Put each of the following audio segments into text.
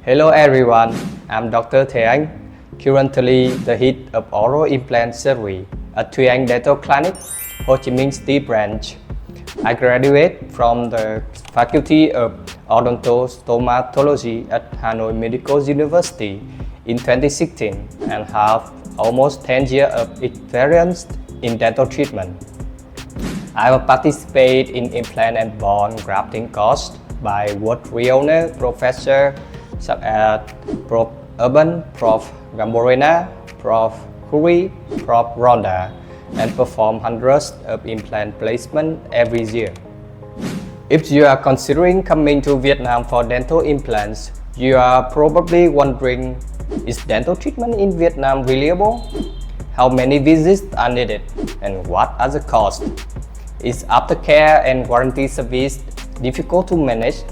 Hello everyone, I'm Dr. Thùy Anh, currently the head of oral implant surgery at Thùy Anh Dental Clinic, Ho Chi Minh City branch. I graduated from the Faculty of Odontostomatology at Hanoi Medical University in 2016 and have almost 10 years of experience in dental treatment. I have participated in implant and bone grafting course by world-renowned professors such as Prof. Urban, Prof. Gamborena, Prof. Thuy, Prof. Ronda, and perform hundreds of implant placements every year. If you are considering coming to Vietnam for dental implants, you are probably wondering, is dental treatment in Vietnam reliable? How many visits are needed? And what are the costs? Is aftercare and warranty service difficult to manage?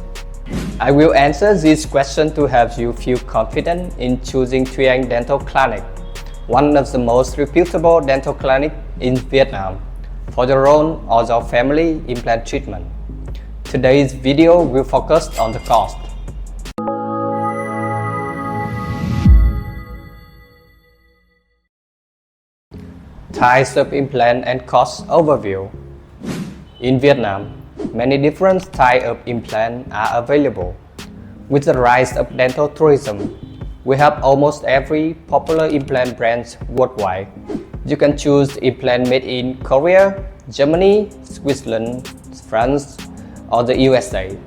I will answer these questions to help you feel confident in choosing Thùy Anh Dental Clinic, one of the most reputable dental clinics in Vietnam, for your own or your family implant treatment. Today's video will focus on the cost. Types of implant and cost overview. In Vietnam, many different types of implants are available. With the rise of dental tourism, we have almost every popular implant brand worldwide. You can choose implant made in Korea, Germany, Switzerland, France, or the USA.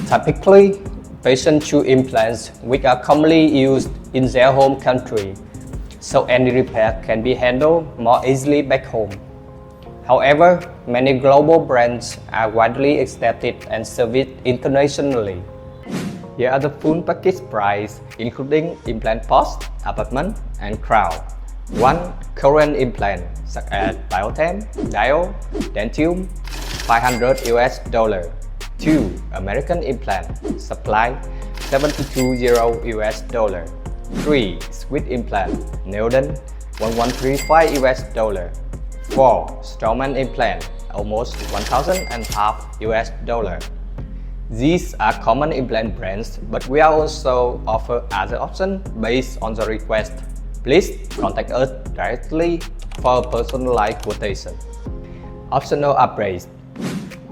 Typically, patients choose implants which are commonly used in their home country, so any repair can be handled more easily back home. However, many global brands are widely accepted and serviced internationally. Here are the full package price, including implant post, abutment, and crown. 1. Korean implant, such as Biotem, Dio, Dentium, $500. 2. American implant, supply, $720. 3. Swiss implant, Neodent, $1135. 4. Straumann implant, almost $1,500. These are common implant brands, but we also offer other options based on the request. Please contact us directly for a personalized quotation. Optional upgrades.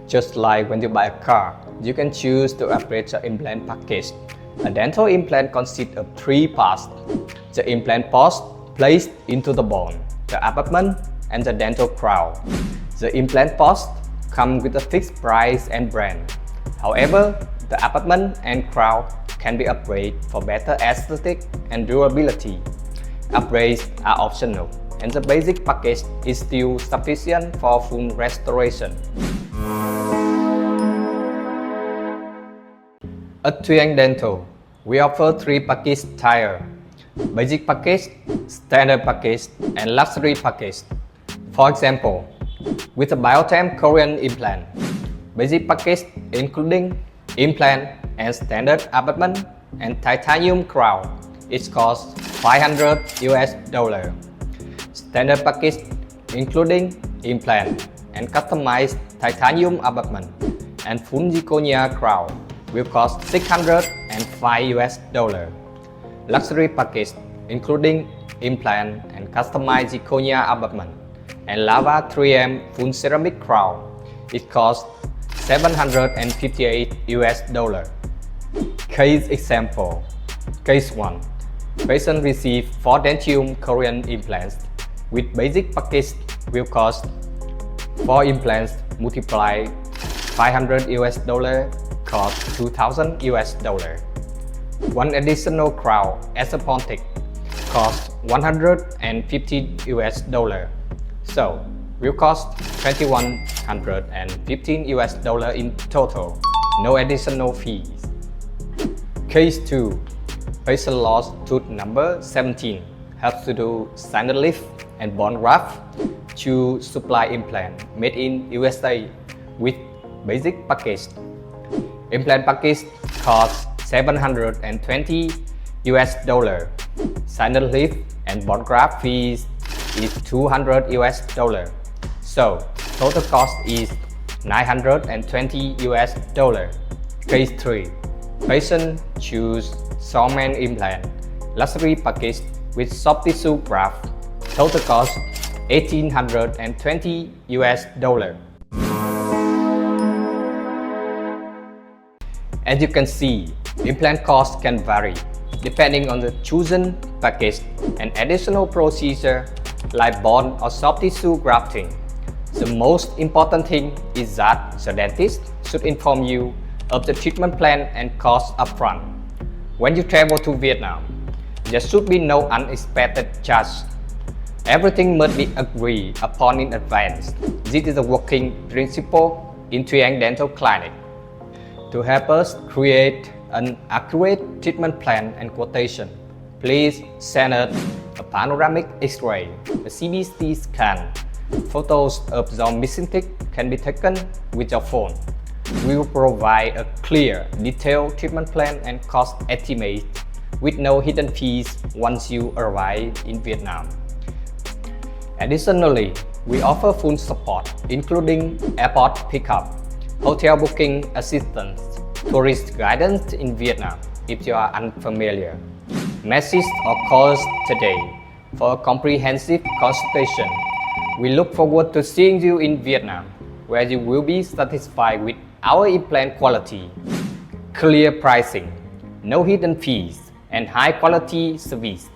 Just like when you buy a car, you can choose to upgrade the implant package. A dental implant consists of 3 parts: the implant post placed into the bone, the abutment, and the dental crown. The implant post comes with a fixed price and brand. However, the abutment and crown can be upgraded for better aesthetic and durability. Upgrades are optional, and the basic package is still sufficient for full restoration. At Thùy Anh Dental, we offer 3 package tiers: basic package, standard package, and luxury package. For example, with a Biotem Korean implant, basic package including implant and standard abutment and titanium crown, it costs $500. Standard package including implant and customized titanium abutment and full zirconia crown will cost $605. Luxury package including implant and customized zirconia abutment and lava 3M full ceramic crown, it costs $758. Case example. Case 1. Patient received 4 Dentium Korean implants. With basic package will cost 4 implants multiplied $500 cost $2,000. 1 additional crown as a pontic costs $150. So, will cost $2,115 in total, no additional fees. Case 2. Patient lost tooth number 17, has to do sinus lift and bone graft to supply implant made in USA with basic package. Implant package costs $720. Sinus lift and bone graft fees is $200. So, total cost is $920. Case 3. Patients choose Xuan implant, luxury package with soft tissue graft. Total cost $1,820 US. As you can see, implant costs can vary depending on the chosen package and additional procedure like bond or soft tissue grafting. The most important thing is that the dentist should inform you of the treatment plan and cost upfront. When you travel to Vietnam, there should be no unexpected charge. Everything must be agreed upon in advance. This is a working principle in Thùy Anh Dental Clinic. To help us create an accurate treatment plan and quotation, please send us a panoramic X-ray, a CBC scan. Photos of your missing teeth can be taken with your phone. We will provide a clear, detailed treatment plan and cost estimate with no hidden fees once you arrive in Vietnam. Additionally, we offer full support, including airport pickup, hotel booking assistance, tourist guidance in Vietnam if you are unfamiliar. Message or call us today for a comprehensive consultation. We look forward to seeing you in Vietnam, where you will be satisfied with our implant quality, clear pricing, no hidden fees, and high quality service.